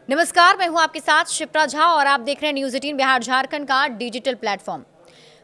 नमस्कार, मैं हूं आपके साथ शिप्रा झा और आप देख रहे हैं न्यूज़ 18 बिहार झारखंड का डिजिटल प्लेटफॉर्म।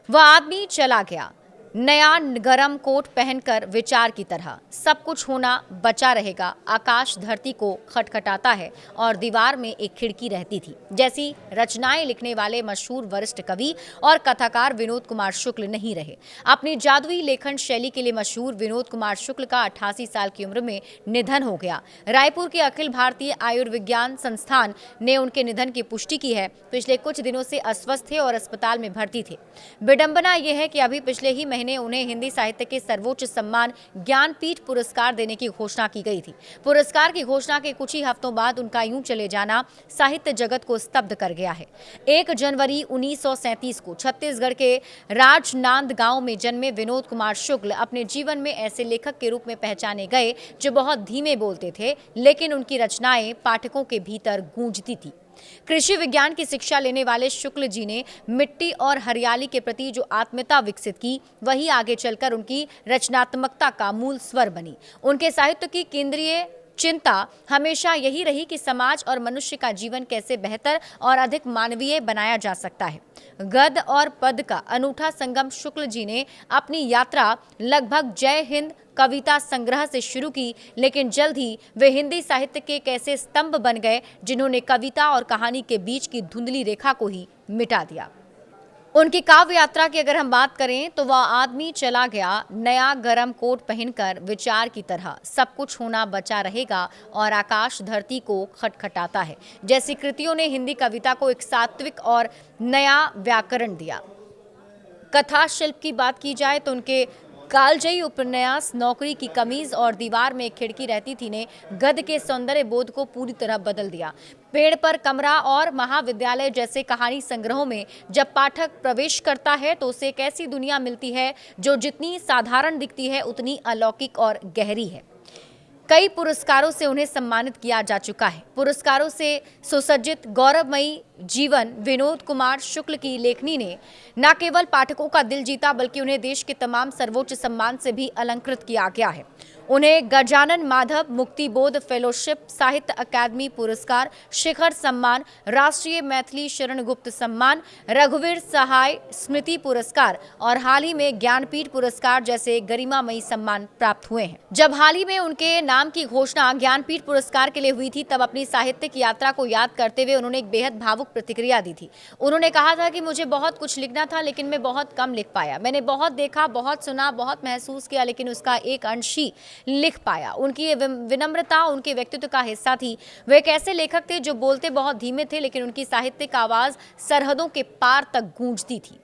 वह आदमी चला गया, नया गरम कोट पहनकर विचार की तरह। सब कुछ होना बचा रहेगा। आकाश धरती को खटखटाता है और दीवार में एक खिड़की रहती थी। जैसी रचनाएं लिखने वाले मशहूर वरिष्ठ कवि और कथाकार विनोद कुमार शुक्ल नहीं रहे। अपनी जादुई लेखन शैली के लिए मशहूर विनोद कुमार शुक्ल का 88 साल की उम्र में निधन हो गया। रायपुर के अखिल भारतीय आयुर्विज्ञान संस्थान ने उनके निधन की पुष्टि की है। पिछले कुछ दिनों से अस्वस्थ थे और अस्पताल में भर्ती थे। विडंबना यह है कि अभी पिछले ही महीने उन्हें हिंदी साहित्य के सर्वोच्च सम्मान ज्ञानपीठ पुरस्कार देने की घोषणा की गई थी। पुरस्कार की घोषणा के कुछ ही हफ्तों बाद उनका यूं चले जाना साहित्य जगत को स्तब्ध कर गया है। 1 जनवरी 1937 को छत्तीसगढ़ के राजनांदगांव में जन्मे विनोद कुमार शुक्ल अपने जीवन में ऐसे लेखक के रूप में पहचाने गए जो बहुत धीमे बोलते थे, लेकिन उनकी रचनाएं पाठकों के भीतर गूंजती थी। कृषि विज्ञान की शिक्षा लेने वाले शुक्ल जी ने मिट्टी और हरियाली के प्रति जो आत्मीयता विकसित की, वही आगे चलकर उनकी रचनात्मकता का मूल स्वर बनी। उनके साहित्य की केंद्रीय चिंता हमेशा यही रही कि समाज और मनुष्य का जीवन कैसे बेहतर और अधिक मानवीय बनाया जा सकता है। गद और पद का अनूठा संगम शुक्ल जी ने अपनी यात्रा लगभग जय हिंद कविता संग्रह से शुरू की, लेकिन जल्द ही वे हिंदी साहित्य के एक ऐसे स्तंभ बन गए जिन्होंने कविता और कहानी के बीच की धुंधली रेखा को ही मिटा दिया। उनकी काव्य यात्रा की अगर हम बात करें तो वह आदमी चला गया, नया गरम कोट पहनकर विचार की तरह। सब कुछ होना बचा रहेगा और आकाश धरती को खटखटाता है जैसी कृतियों ने हिंदी कविता को एक सात्विक और नया व्याकरण दिया। कथा शिल्प की बात की जाए तो उनके कालजयी उपन्यास नौकरी की कमीज और दीवार में एक खिड़की रहती थी ने गद्य के सौंदर्य बोध को पूरी तरह बदल दिया। पेड़ पर कमरा और महाविद्यालय जैसे कहानी संग्रहों में जब पाठक प्रवेश करता है तो उसे एक ऐसी दुनिया मिलती है जो जितनी साधारण दिखती है उतनी अलौकिक और गहरी है। कई पुरस्कारों से उन्हें सम्मानित किया जा चुका है। पुरस्कारों से सुसज्जित गौरवमयी जीवन विनोद कुमार शुक्ल की लेखनी ने न केवल पाठकों का दिल जीता, बल्कि उन्हें देश के तमाम सर्वोच्च सम्मान से भी अलंकृत किया गया है। उन्हें गजानन माधव मुक्तिबोध फेलोशिप, साहित्य अकादमी पुरस्कार, शिखर सम्मान, राष्ट्रीय मैथिली शरण गुप्त सम्मान, रघुवीर सहाय स्मृति पुरस्कार और हाल ही में ज्ञानपीठ पुरस्कार जैसे गरिमामयी सम्मान प्राप्त हुए हैं। जब हाल ही में उनके नाम की घोषणा ज्ञानपीठ पुरस्कार के लिए हुई थी, तब अपनी साहित्यिक यात्रा को याद करते हुए उन्होंने एक बेहद भावुक प्रतिक्रिया दी थी। उन्होंने कहा था कि मुझे बहुत कुछ लिखना था, लेकिन मैं बहुत कम लिख पाया। मैंने बहुत देखा, बहुत सुना, बहुत महसूस किया, लेकिन उसका एक अंश ही लिख पाया। उनकी ये विनम्रता उनके व्यक्तित्व का हिस्सा थी। वे एक ऐसे लेखक थे जो बोलते बहुत धीमे थे, लेकिन उनकी साहित्यिक आवाज सरहदों के पार तक गूंजती थी।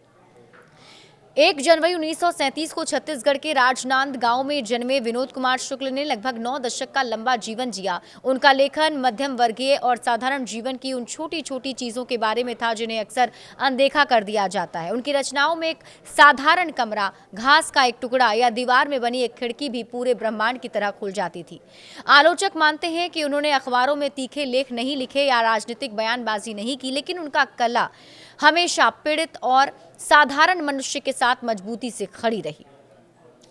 1 जनवरी 1937 को छत्तीसगढ़ के राजनांदगांव में जन्मे विनोद कुमार शुक्ल ने लगभग 9 दशक का लंबा जीवन जिया। उनका लेखन मध्यम वर्गीय और साधारण जीवन की उन छोटी छोटी चीजों के बारे में था जिन्हें अक्सर अनदेखा कर दिया जाता है। उनकी रचनाओं में एक साधारण कमरा, घास का एक टुकड़ा या दीवार में बनी एक खिड़की भी पूरे ब्रह्मांड की तरह खुल जाती थी। आलोचक मानते हैं कि उन्होंने अखबारों में तीखे लेख नहीं लिखे या राजनीतिक बयानबाजी नहीं की, लेकिन उनका कला हमेशा पीड़ित और साधारण मनुष्य के साथ मजबूती से खड़ी रही।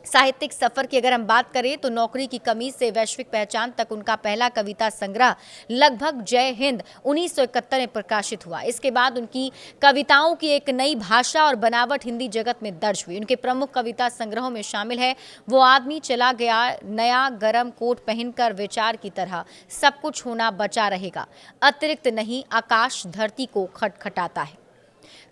साहित्यिक सफर की अगर हम बात करें तो नौकरी की कमीज से वैश्विक पहचान तक उनका पहला कविता संग्रह लगभग जय हिंद 1971 में प्रकाशित हुआ। इसके बाद उनकी कविताओं की एक नई भाषा और बनावट हिंदी जगत में दर्ज हुई। उनके प्रमुख कविता संग्रहों में शामिल है वो आदमी चला गया, नया गरम कोट पहनकर विचार की तरह, सब कुछ होना बचा रहेगा, अतिरिक्त नहीं, आकाश धरती को खटखटाता है।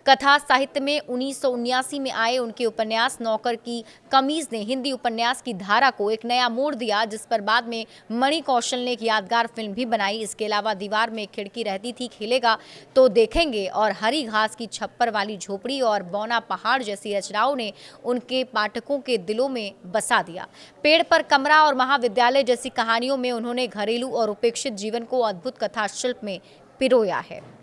कथा साहित्य में 1979 में आए उनके उपन्यास नौकर की कमीज ने हिंदी उपन्यास की धारा को एक नया मोड़ दिया, जिस पर बाद में मणि कौशल ने एक यादगार फिल्म भी बनाई। इसके अलावा दीवार में एक खिड़की रहती थी, खेलेगा तो देखेंगे और हरी घास की छप्पर वाली झोपड़ी और बौना पहाड़ जैसी रचनाओं ने उनके पाठकों के दिलों में बसा दिया। पेड़ पर कमरा और महाविद्यालय जैसी कहानियों में उन्होंने घरेलू और उपेक्षित जीवन को अद्भुत कथा शिल्प में पिरोया है।